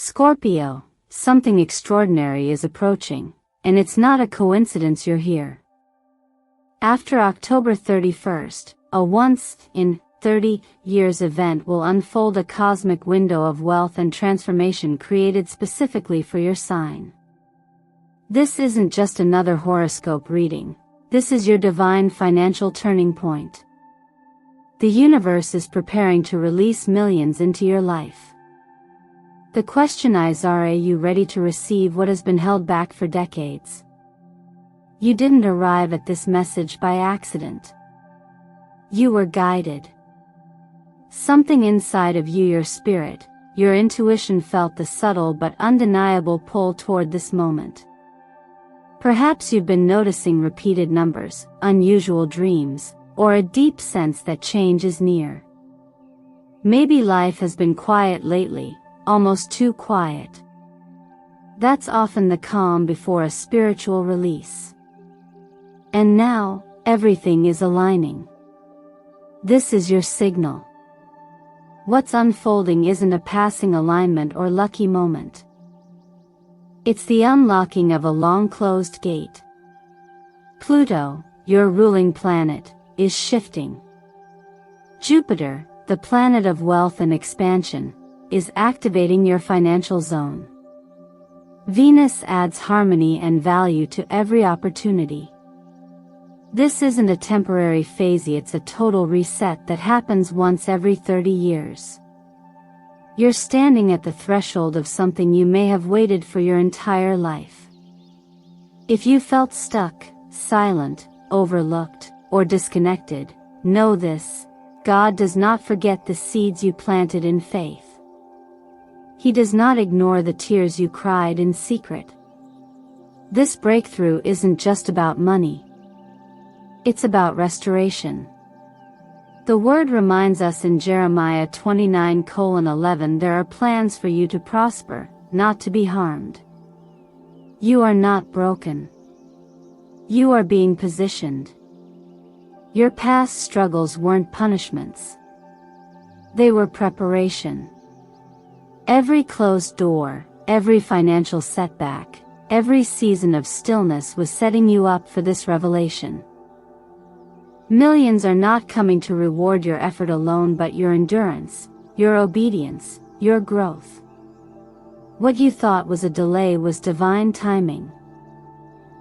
Scorpio, something extraordinary is approaching, and it's not a coincidence you're here. After October 31st, a once-in-30-years event will unfold, a cosmic window of wealth and transformation created specifically for your sign. This isn't just another horoscope reading, this is your divine financial turning point. The universe is preparing to release millions into your life. The question is, are you ready to receive what has been held back for decades? You didn't arrive at this message by accident. You were guided. Something inside of you, your spirit, your intuition, felt the subtle but undeniable pull toward this moment. Perhaps you've been noticing repeated numbers, unusual dreams, or a deep sense that change is near. Maybe life has been quiet lately, almost too quiet. That's often the calm before a spiritual release. And now, everything is aligning. This is your signal. What's unfolding isn't a passing alignment or lucky moment. It's the unlocking of a long-closed gate. Pluto, your ruling planet, is shifting. Jupiter, the planet of wealth and expansion, is activating your financial zone. Venus adds harmony and value to every opportunity. This isn't a temporary phase, it's a total reset that happens once every 30 years. You're standing at the threshold of something you may have waited for your entire life. If you felt stuck, silent, overlooked, or disconnected, know this: God does not forget the seeds you planted in faith. He does not ignore the tears you cried in secret. This breakthrough isn't just about money. It's about restoration. The word reminds us in Jeremiah 29:11, there are plans for you to prosper, not to be harmed. You are not broken. You are being positioned. Your past struggles weren't punishments. They were preparation. Every closed door, every financial setback, every season of stillness was setting you up for this revelation. Millions are not coming to reward your effort alone, but your endurance, your obedience, your growth. What you thought was a delay was divine timing.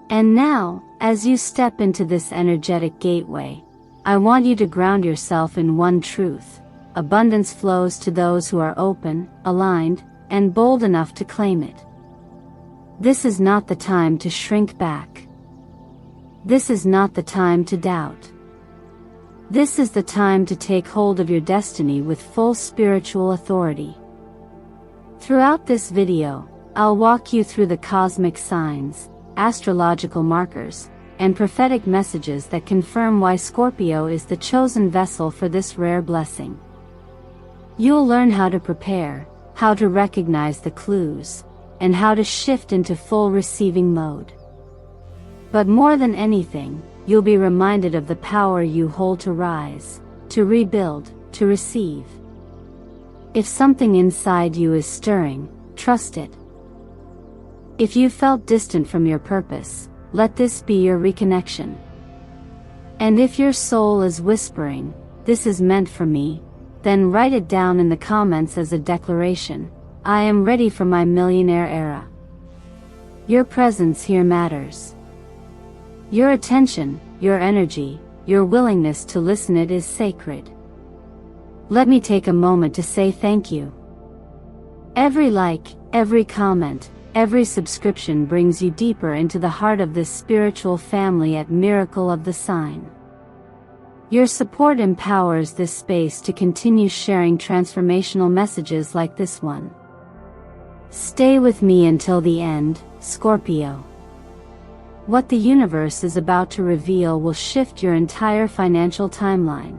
And now, as you step into this energetic gateway, I want you to ground yourself in one truth: abundance flows to those who are open, aligned, and bold enough to claim it. This is not the time to shrink back. This is not the time to doubt. This is the time to take hold of your destiny with full spiritual authority. Throughout this video, I'll walk you through the cosmic signs, astrological markers, and prophetic messages that confirm why Scorpio is the chosen vessel for this rare blessing. You'll learn how to prepare, how to recognize the clues, and how to shift into full receiving mode. But more than anything, you'll be reminded of the power you hold to rise, to rebuild, to receive. If something inside you is stirring, trust it. If you felt distant from your purpose, let this be your reconnection. And if your soul is whispering, "This is meant for me," then write it down in the comments as a declaration: I am ready for my millionaire era. Your presence here matters. Your attention, your energy, your willingness to listen, it is sacred. Let me take a moment to say thank you. Every like, every comment, every subscription brings you deeper into the heart of this spiritual family at Miracle of the Sign. Your support empowers this space to continue sharing transformational messages like this one. Stay with me until the end, Scorpio. What the universe is about to reveal will shift your entire financial timeline.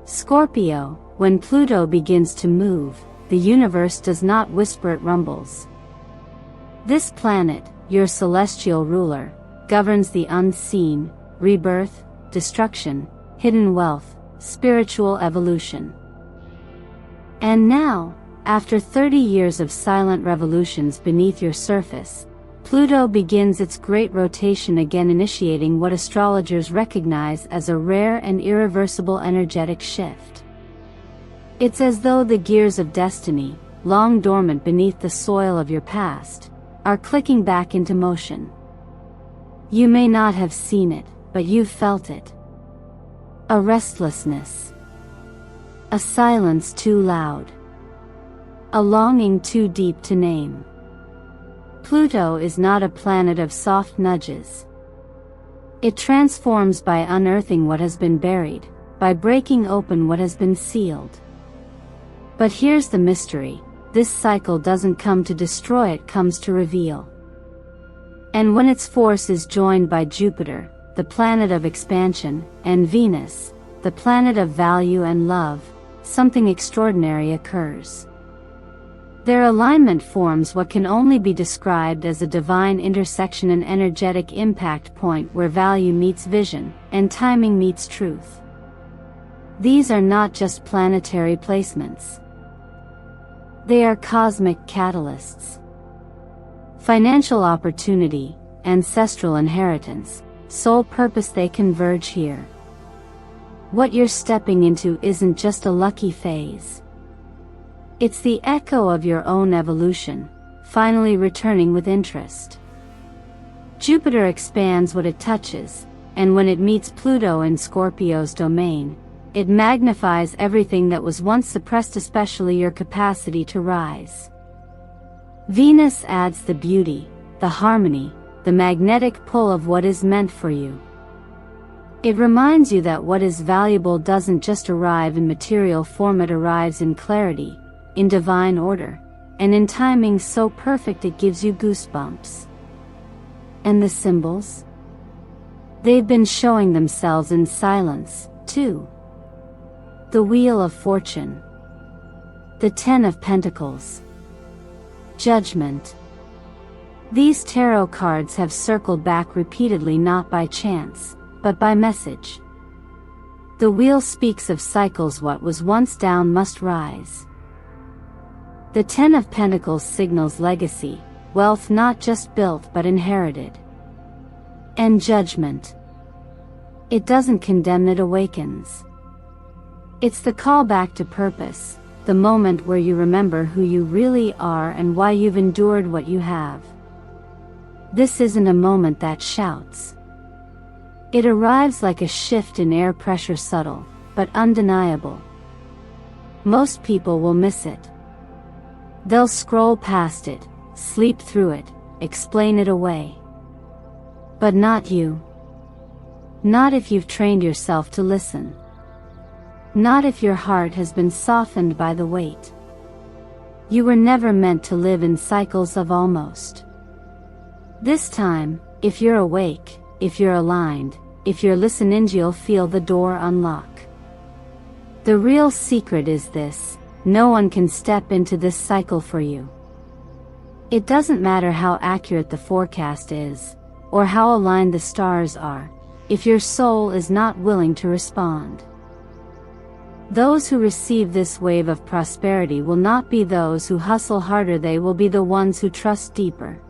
Scorpio, when Pluto begins to move, the universe does not whisper, it rumbles. This planet, your celestial ruler, governs the unseen: rebirth, destruction, hidden wealth, spiritual evolution. And now, After 30 years of silent revolutions beneath your surface, Pluto begins its great rotation again, initiating what astrologers recognize as a rare and irreversible energetic shift. It's as though the gears of destiny, long dormant beneath the soil of your past, are clicking back into motion. You may not have seen it, but you've felt it. A restlessness. A silence too loud. A longing too deep to name. Pluto is not a planet of soft nudges. It transforms by unearthing what has been buried, by breaking open what has been sealed. But here's the mystery: this cycle doesn't come to destroy, it comes to reveal. And when its force is joined by Jupiter, the planet of expansion, and Venus, the planet of value and love, something extraordinary occurs. Their alignment forms what can only be described as a divine intersection, an energetic impact point where value meets vision, and timing meets truth. These are not just planetary placements. They are cosmic catalysts. Financial opportunity, ancestral inheritance, soul purpose, they converge here. What you're stepping into isn't just a lucky phase. It's the echo of your own evolution, finally returning with interest. Jupiter expands what it touches, and when it meets Pluto in Scorpio's domain, it magnifies everything that was once suppressed, especially your capacity to rise. Venus adds the beauty, the harmony, the magnetic pull of what is meant for you. It reminds you that what is valuable doesn't just arrive in material form, it arrives in clarity, in divine order, and in timing so perfect it gives you goosebumps. And the symbols? They've been showing themselves in silence, too. The Wheel of Fortune. The Ten of Pentacles. Judgment. These tarot cards have circled back repeatedly, not by chance, but by message. The wheel speaks of cycles. What was once down must rise. The Ten of Pentacles signals legacy, wealth not just built but inherited. And judgment. It doesn't condemn, it awakens. It's the call back to purpose, the moment where you remember who you really are and why you've endured what you have. This isn't a moment that shouts. It arrives like a shift in air pressure, subtle, but undeniable. Most people will miss it. They'll scroll past it, sleep through it, explain it away. But not you. Not if you've trained yourself to listen. Not if your heart has been softened by the weight. You were never meant to live in cycles of almost. This time, if you're awake, if you're aligned, if you're listening, you'll feel the door unlock. The real secret is this: no one can step into this cycle for you. It doesn't matter how accurate the forecast is, or how aligned the stars are, if your soul is not willing to respond. Those who receive this wave of prosperity will not be those who hustle harder, they will be the ones who trust deeper.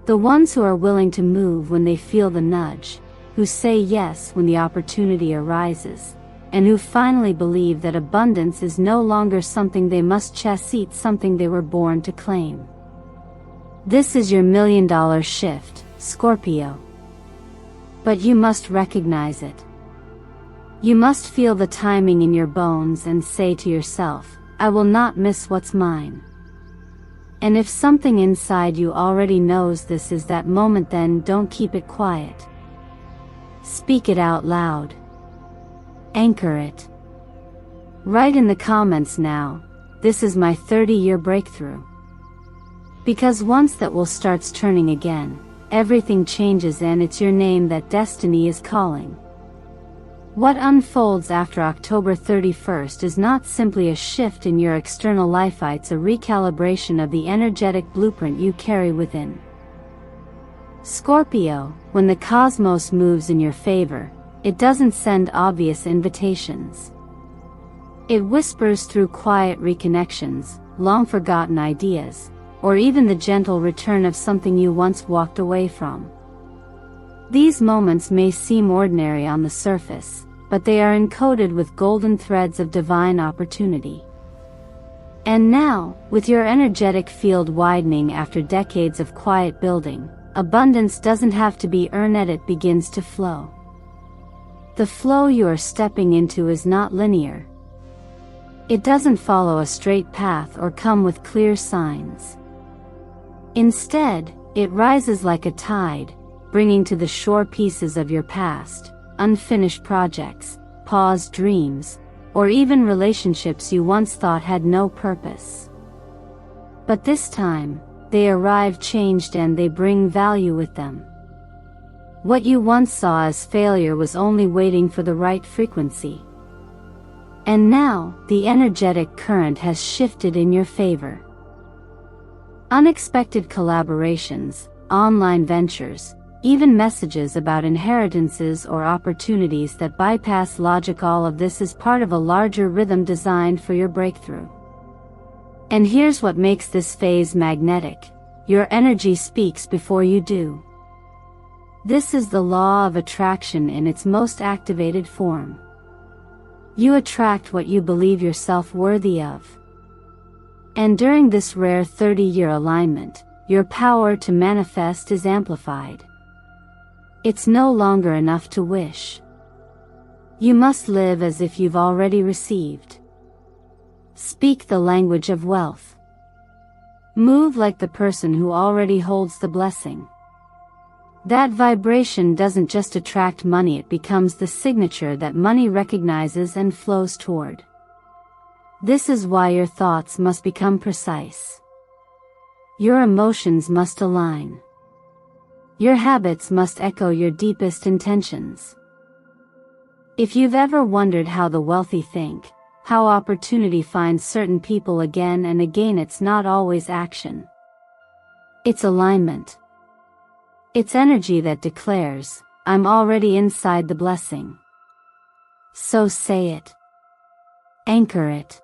The ones who are willing to move when they feel the nudge, who say yes when the opportunity arises, and who finally believe that abundance is no longer something they must chase, it's something they were born to claim. This is your $1 million shift, Scorpio. But you must recognize it. You must feel the timing in your bones and say to yourself, I will not miss what's mine. And if something inside you already knows this is that moment, then don't keep it quiet. Speak it out loud. Anchor it. Write in the comments now, this is my 30-year breakthrough. Because once that wheel starts turning again, everything changes, and it's your name that destiny is calling. What unfolds after October 31st is not simply a shift in your external life, it's a recalibration of the energetic blueprint you carry within. Scorpio, when the cosmos moves in your favor, it doesn't send obvious invitations. It whispers through quiet reconnections, long-forgotten ideas, or even the gentle return of something you once walked away from. These moments may seem ordinary on the surface, but they are encoded with golden threads of divine opportunity. And now, with your energetic field widening after decades of quiet building, abundance doesn't have to be earned, it begins to flow. The flow you are stepping into is not linear. It doesn't follow a straight path or come with clear signs. Instead, it rises like a tide, bringing to the shore pieces of your past, unfinished projects, paused dreams, or even relationships you once thought had no purpose. But this time, they arrive changed and they bring value with them. What you once saw as failure was only waiting for the right frequency. And now, the energetic current has shifted in your favor. Unexpected collaborations, online ventures, even messages about inheritances or opportunities that bypass logic, all of this is part of a larger rhythm designed for your breakthrough. And here's what makes this phase magnetic: your energy speaks before you do. This is the law of attraction in its most activated form. You attract what you believe yourself worthy of. And during this rare 30-year alignment, your power to manifest is amplified. It's no longer enough to wish. You must live as if you've already received. Speak the language of wealth. Move like the person who already holds the blessing. That vibration doesn't just attract money, it becomes the signature that money recognizes and flows toward. This is why your thoughts must become precise. Your emotions must align. Your habits must echo your deepest intentions. If you've ever wondered how the wealthy think, how opportunity finds certain people again and again, it's not always action. It's alignment. It's energy that declares, "I'm already inside the blessing." So say it. Anchor it.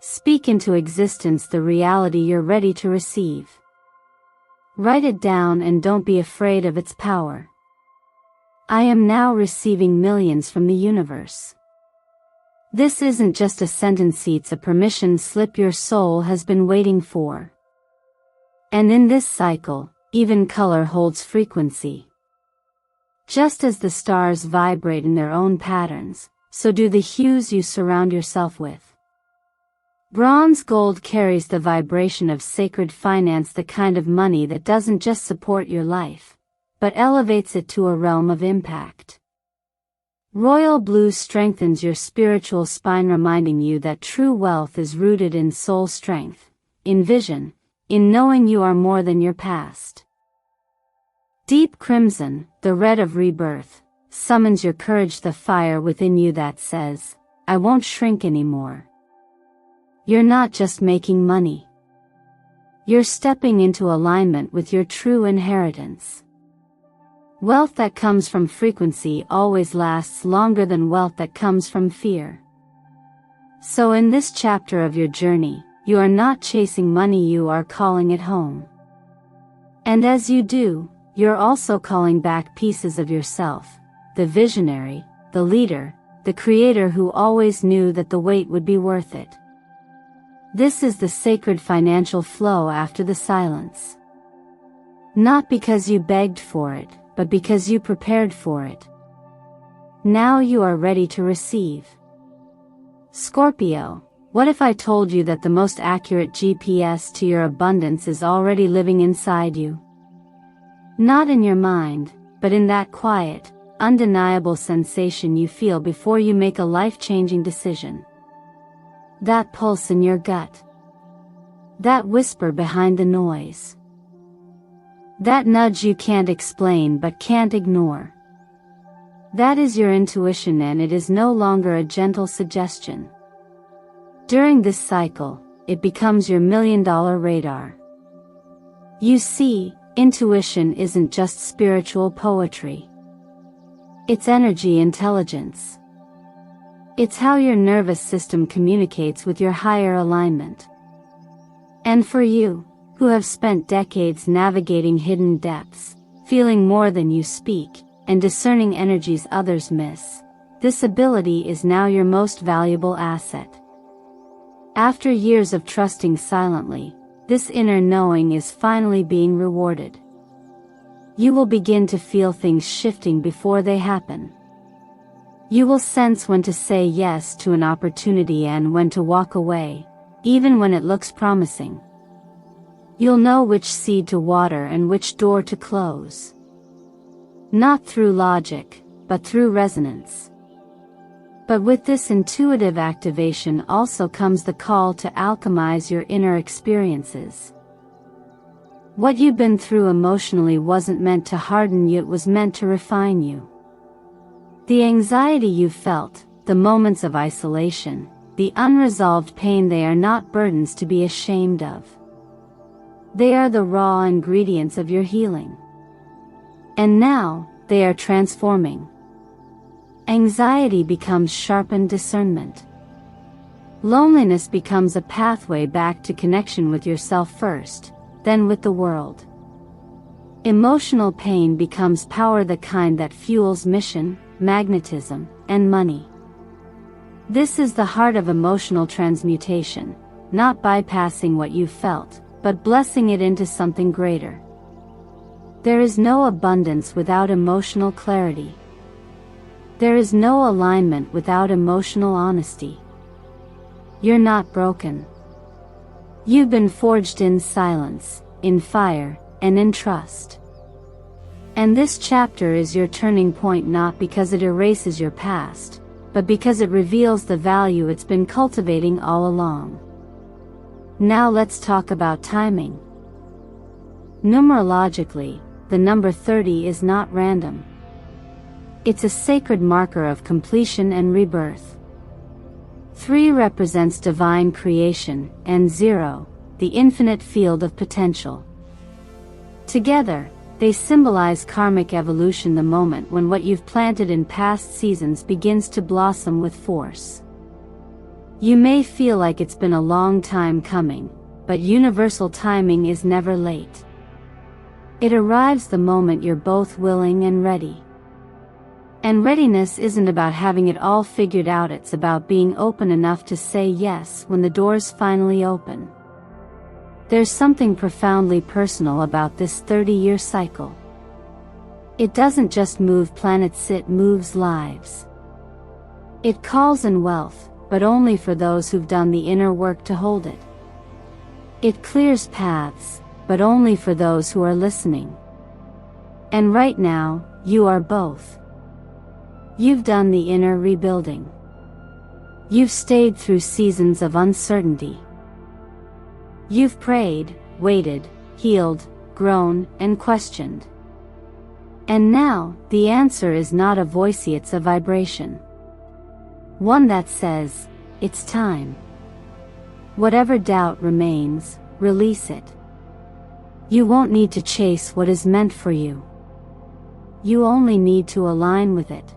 Speak into existence the reality you're ready to receive. Write it down and don't be afraid of its power. I am now receiving millions from the universe. This isn't just a sentence, it's a permission slip your soul has been waiting for. And in this cycle, even color holds frequency. Just as the stars vibrate in their own patterns, so do the hues you surround yourself with. Bronze gold carries the vibration of sacred finance, the kind of money that doesn't just support your life, but elevates it to a realm of impact. Royal blue strengthens your spiritual spine, reminding you that true wealth is rooted in soul strength, in vision, in knowing you are more than your past. Deep crimson, the red of rebirth, summons your courage, the fire within you that says, "I won't shrink anymore." You're not just making money. You're stepping into alignment with your true inheritance. Wealth that comes from frequency always lasts longer than wealth that comes from fear. So in this chapter of your journey, you are not chasing money, you are calling it home. And as you do, you're also calling back pieces of yourself, the visionary, the leader, the creator who always knew that the wait would be worth it. This is the sacred financial flow after the silence. Not because you begged for it, but because you prepared for it. Now you are ready to receive. Scorpio, what if I told you that the most accurate GPS to your abundance is already living inside you? Not in your mind, but in that quiet, undeniable sensation you feel before you make a life-changing decision. That pulse in your gut. That whisper behind the noise. That nudge you can't explain but can't ignore. That is your intuition, and it is no longer a gentle suggestion. During this cycle, it becomes your $1,000,000 radar. You see, intuition isn't just spiritual poetry. It's energy intelligence. It's how your nervous system communicates with your higher alignment. And for you, who have spent decades navigating hidden depths, feeling more than you speak, and discerning energies others miss, this ability is now your most valuable asset. After years of trusting silently, this inner knowing is finally being rewarded. You will begin to feel things shifting before they happen. You will sense when to say yes to an opportunity and when to walk away, even when it looks promising. You'll know which seed to water and which door to close. Not through logic, but through resonance. But with this intuitive activation also comes the call to alchemize your inner experiences. What you've been through emotionally wasn't meant to harden you, it was meant to refine you. The anxiety you felt, the moments of isolation, the unresolved pain, they are not burdens to be ashamed of. They are the raw ingredients of your healing. And now, they are transforming. Anxiety becomes sharpened discernment. Loneliness becomes a pathway back to connection with yourself first, then with the world. Emotional pain becomes power, the kind that fuels mission, magnetism, and money. This is the heart of emotional transmutation, not bypassing what you felt, but blessing it into something greater. There is no abundance without emotional clarity. There is no alignment without emotional honesty. You're not broken. You've been forged in silence, in fire, and in trust. And this chapter is your turning point, not because it erases your past, but because it reveals the value it's been cultivating all along. Now let's talk about timing. Numerologically, the number 30 is not random. It's a sacred marker of completion and rebirth. 3 represents divine creation, and 0, the infinite field of potential. Together, they symbolize karmic evolution, the moment when what you've planted in past seasons begins to blossom with force. You may feel like it's been a long time coming, but universal timing is never late. It arrives the moment you're both willing and ready. And readiness isn't about having it all figured out, it's about being open enough to say yes when the doors finally open. There's something profoundly personal about this 30-year cycle. It doesn't just move planets, it moves lives. It calls in wealth, but only for those who've done the inner work to hold it. It clears paths, but only for those who are listening. And right now, you are both. You've done the inner rebuilding. You've stayed through seasons of uncertainty. You've prayed, waited, healed, grown, and questioned. And now, the answer is not a voice, it's a vibration. One that says, it's time. Whatever doubt remains, release it. You won't need to chase what is meant for you. You only need to align with it.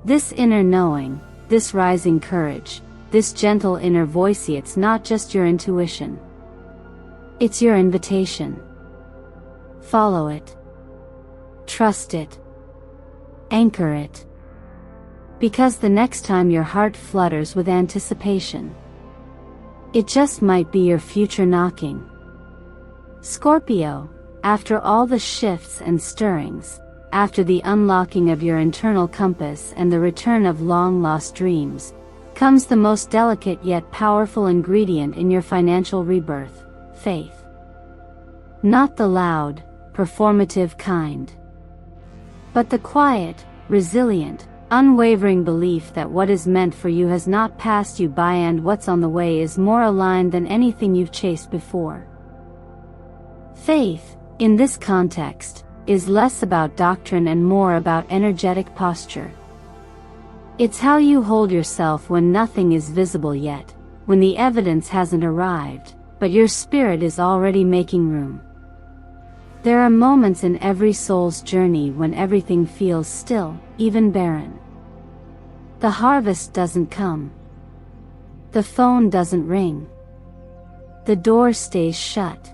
This inner knowing, this rising courage, this gentle inner voice, it's not just your intuition. It's your invitation. Follow it. Trust it. Anchor it. Because the next time your heart flutters with anticipation, it just might be your future knocking. Scorpio, after all the shifts and stirrings, after the unlocking of your internal compass and the return of long-lost dreams, comes the most delicate yet powerful ingredient in your financial rebirth: faith. Not the loud, performative kind, but the quiet, resilient, unwavering belief that what is meant for you has not passed you by, and what's on the way is more aligned than anything you've chased before. Faith, in this context, is less about doctrine and more about energetic posture. It's how you hold yourself when nothing is visible yet, when the evidence hasn't arrived, but your spirit is already making room. There are moments in every soul's journey when everything feels still, even barren. The harvest doesn't come. The phone doesn't ring. The door stays shut.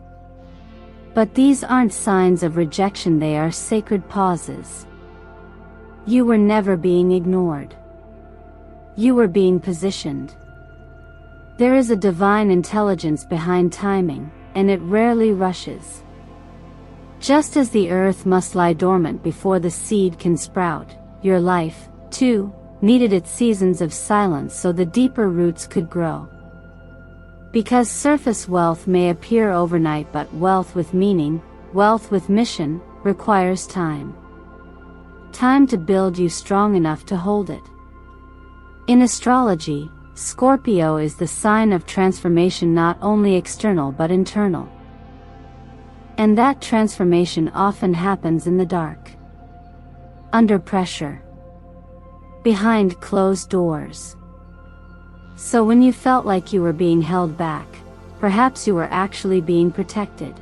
But these aren't signs of rejection, they are sacred pauses. You were never being ignored. You were being positioned. There is a divine intelligence behind timing, and it rarely rushes. Just as the earth must lie dormant before the seed can sprout, your life, too, needed its seasons of silence so the deeper roots could grow. Because surface wealth may appear overnight, but wealth with meaning, wealth with mission, requires time. Time to build you strong enough to hold it. In astrology, Scorpio is the sign of transformation, not only external but internal. And that transformation often happens in the dark. Under pressure. Behind closed doors. So when you felt like you were being held back, perhaps you were actually being protected.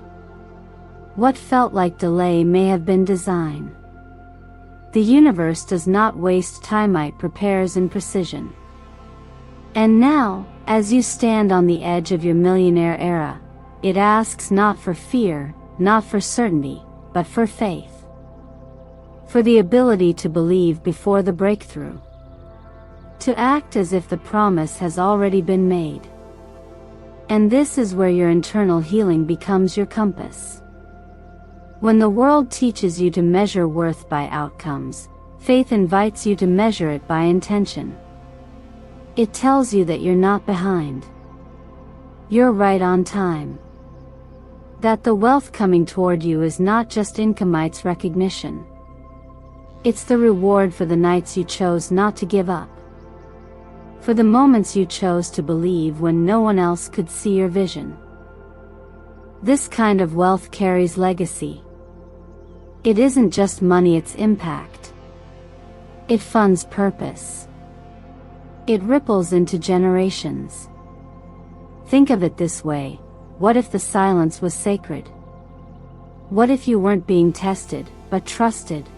What felt like delay may have been design. The universe does not waste time, it prepares in precision. And now, as you stand on the edge of your millionaire era, it asks not for fear, not for certainty, but for faith. For the ability to believe before the breakthrough. To act as if the promise has already been made. And this is where your internal healing becomes your compass. When the world teaches you to measure worth by outcomes, faith invites you to measure it by intention. It tells you that you're not behind. You're right on time. That the wealth coming toward you is not just income, it's recognition. It's the reward for the nights you chose not to give up. For the moments you chose to believe when no one else could see your vision. This kind of wealth carries legacy. It isn't just money, it's impact. It funds purpose. It ripples into generations. Think of it this way: what if the silence was sacred? What if you weren't being tested, but trusted?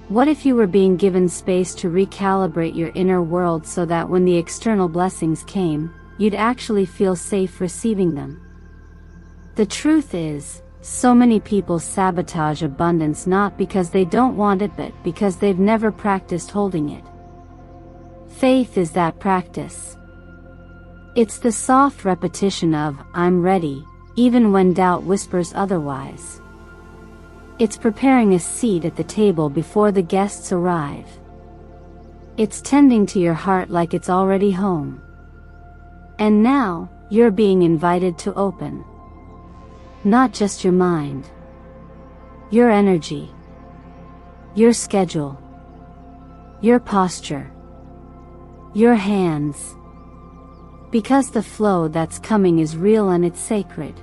What if you were being given space to recalibrate your inner world so that when the external blessings came, you'd actually feel safe receiving them? The truth is, so many people sabotage abundance not because they don't want it but because they've never practiced holding it. Faith is that practice. It's the soft repetition of, "I'm ready," even when doubt whispers otherwise. It's preparing a seat at the table before the guests arrive. It's tending to your heart like it's already home. And now, you're being invited to open. Not just your mind. Your energy. Your schedule. Your posture. Your hands. Because the flow that's coming is real and it's sacred.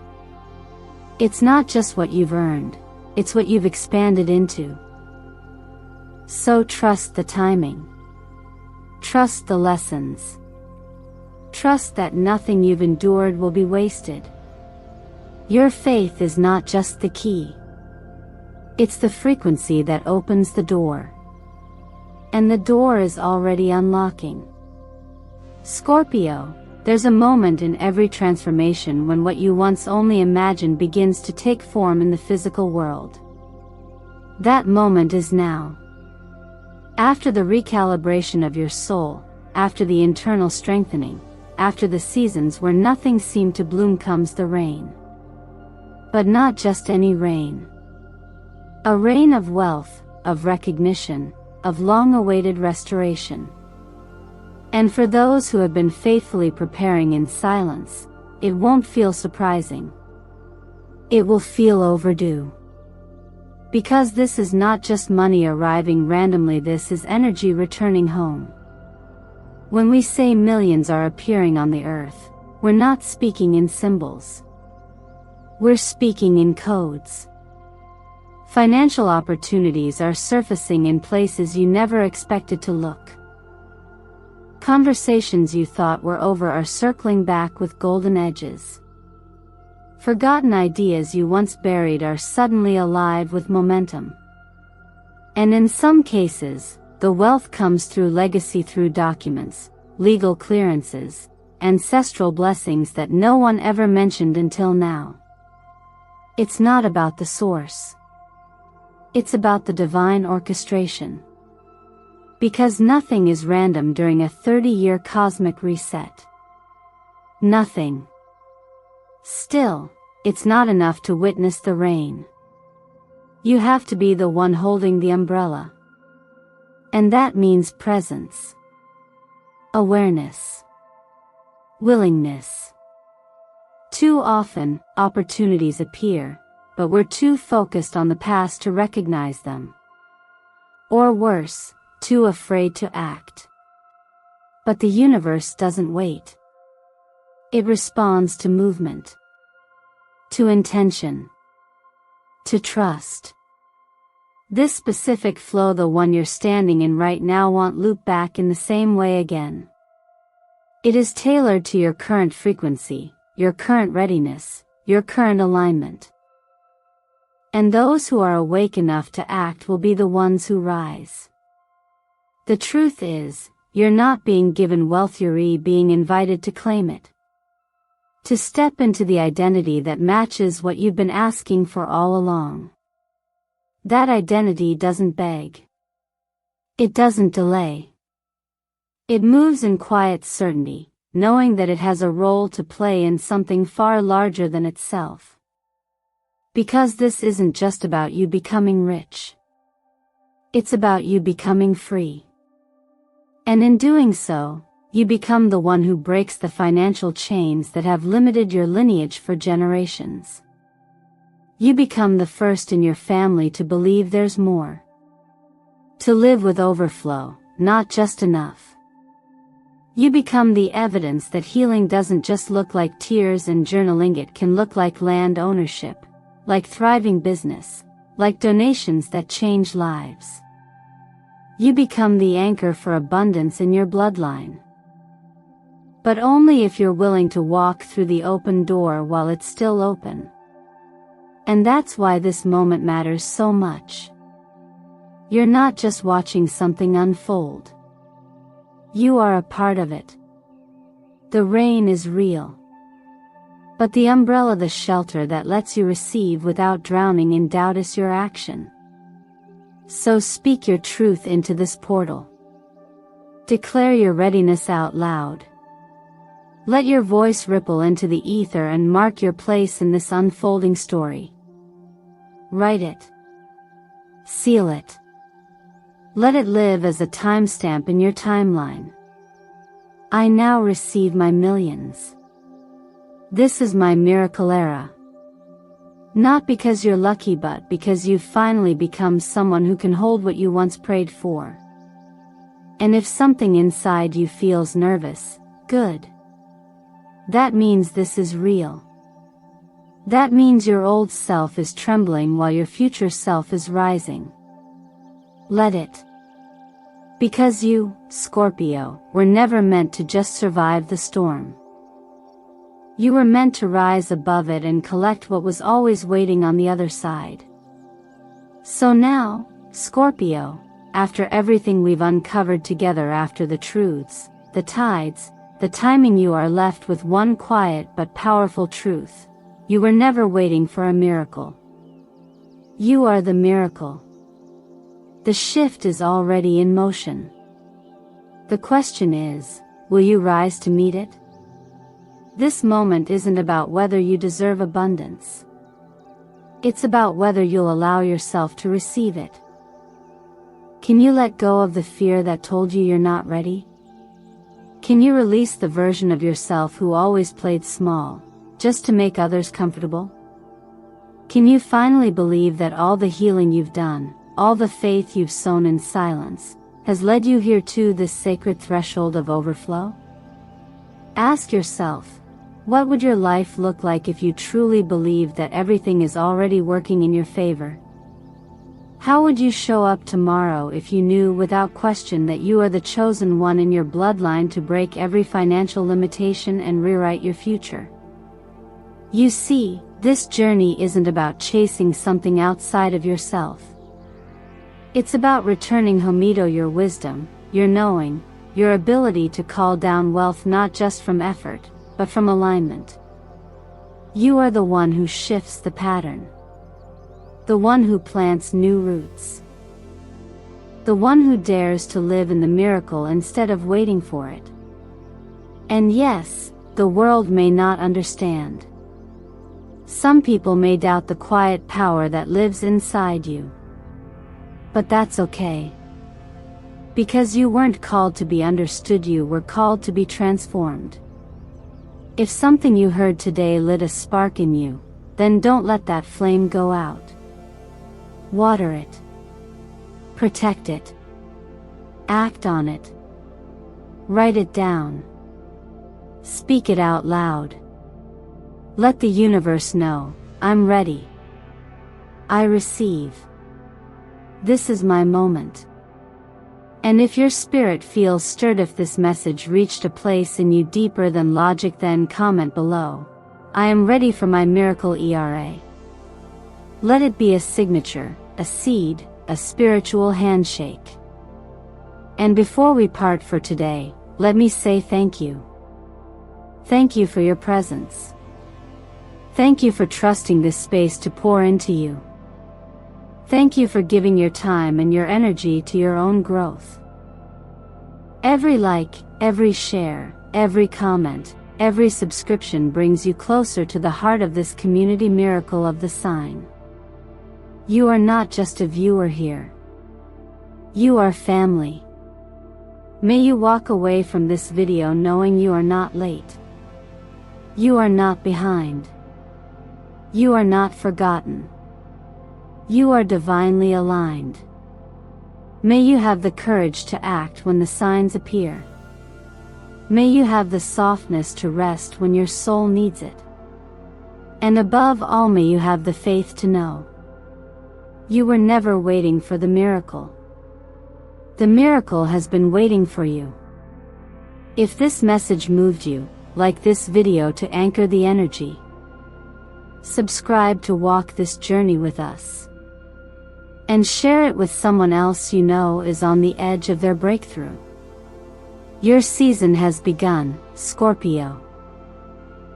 It's not just what you've earned. It's what you've expanded into. So trust the timing. Trust the lessons. Trust that nothing you've endured will be wasted. Your faith is not just the key. It's the frequency that opens the door. And the door is already unlocking. Scorpio, there's a moment in every transformation when what you once only imagined begins to take form in the physical world. That moment is now. After the recalibration of your soul, after the internal strengthening, after the seasons where nothing seemed to bloom, comes the rain. But not just any rain. A rain of wealth, of recognition, of long-awaited restoration. And for those who have been faithfully preparing in silence, it won't feel surprising. It will feel overdue. Because this is not just money arriving randomly, this is energy returning home. When we say millions are appearing on the earth, we're not speaking in symbols. We're speaking in codes. Financial opportunities are surfacing in places you never expected to look. Conversations you thought were over are circling back with golden edges. Forgotten ideas you once buried are suddenly alive with momentum. And in some cases, The wealth comes through legacy, through documents, legal clearances, ancestral blessings that no one ever mentioned until now. It's not about the source. It's about the divine orchestration. Because nothing is random during a 30-year cosmic reset. Nothing. Still, it's not enough to witness the rain. You have to be the one holding the umbrella. And that means presence, awareness, willingness. Too often, opportunities appear, but we're too focused on the past to recognize them. Or worse, too afraid to act. But the universe doesn't wait. It responds to movement, to intention, to trust. This specific flow, the one you're standing in right now, won't loop back in the same way again. It is tailored to your current frequency, your current readiness, your current alignment. And those who are awake enough to act will be the ones who rise. The truth is, you're not being given wealth, you're being invited to claim it. To step into the identity that matches what you've been asking for all along. That identity doesn't beg. It doesn't delay. It moves in quiet certainty, knowing that it has a role to play in something far larger than itself. Because this isn't just about you becoming rich. It's about you becoming free. And in doing so, you become the one who breaks the financial chains that have limited your lineage for generations. You become the first in your family to believe there's more. To live with overflow, not just enough. You become the evidence that healing doesn't just look like tears and journaling, it can look like land ownership, like thriving business, like donations that change lives. You become the anchor for abundance in your bloodline. But only if you're willing to walk through the open door while it's still open. And that's why this moment matters so much. You're not just watching something unfold. You are a part of it. The rain is real. But the umbrella, the shelter that lets you receive without drowning in doubt, is your action. So speak your truth into this portal. Declare your readiness out loud. Let your voice ripple into the ether and mark your place in this unfolding story. Write it. Seal it. Let it live as a timestamp in your timeline. I now receive my millions. This is my miracle era. Not because you're lucky, but because you've finally become someone who can hold what you once prayed for. And if something inside you feels nervous, good. That means this is real. That means your old self is trembling while your future self is rising. Let it. Because you, Scorpio, were never meant to just survive the storm. You were meant to rise above it and collect what was always waiting on the other side. So now, Scorpio, after everything we've uncovered together, after the truths, the tides, the timing, you are left with one quiet but powerful truth. You were never waiting for a miracle. You are the miracle. The shift is already in motion. The question is, will you rise to meet it? This moment isn't about whether you deserve abundance. It's about whether you'll allow yourself to receive it. Can you let go of the fear that told you you're not ready? Can you release the version of yourself who always played small, just to make others comfortable? Can you finally believe that all the healing you've done, all the faith you've sown in silence, has led you here to this sacred threshold of overflow? Ask yourself, what would your life look like if you truly believed that everything is already working in your favor? How would you show up tomorrow if you knew without question that you are the chosen one in your bloodline to break every financial limitation and rewrite your future? You see, this journey isn't about chasing something outside of yourself. It's about returning Homedo your wisdom, your knowing, your ability to call down wealth not just from effort, but from alignment. You are the one who shifts the pattern. The one who plants new roots. The one who dares to live in the miracle instead of waiting for it. And yes, the world may not understand. Some people may doubt the quiet power that lives inside you. But that's okay. Because you weren't called to be understood, you were called to be transformed. If something you heard today lit a spark in you, then don't let that flame go out. Water it. Protect it. Act on it. Write it down. Speak it out loud. Let the universe know, I'm ready. I receive. This is my moment. And if your spirit feels stirred, if this message reached a place in you deeper than logic, then comment below. I am ready for my miracle era. Let it be a signature, a seed, a spiritual handshake. And before we part for today, let me say thank you. Thank you for your presence. Thank you for trusting this space to pour into you. Thank you for giving your time and your energy to your own growth. Every like, every share, every comment, every subscription brings you closer to the heart of this community miracle of the sign. You are not just a viewer here. You are family. May you walk away from this video knowing you are not late. You are not behind. You are not forgotten. You are divinely aligned. May you have the courage to act when the signs appear. May you have the softness to rest when your soul needs it. And above all, may you have the faith to know you were never waiting for the miracle. The miracle has been waiting for you. If this message moved you, like this video to anchor the energy. Subscribe to walk this journey with us. And share it with someone else you know is on the edge of their breakthrough. Your season has begun, Scorpio.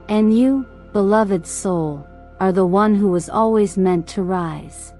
And you, beloved soul, are the one who was always meant to rise.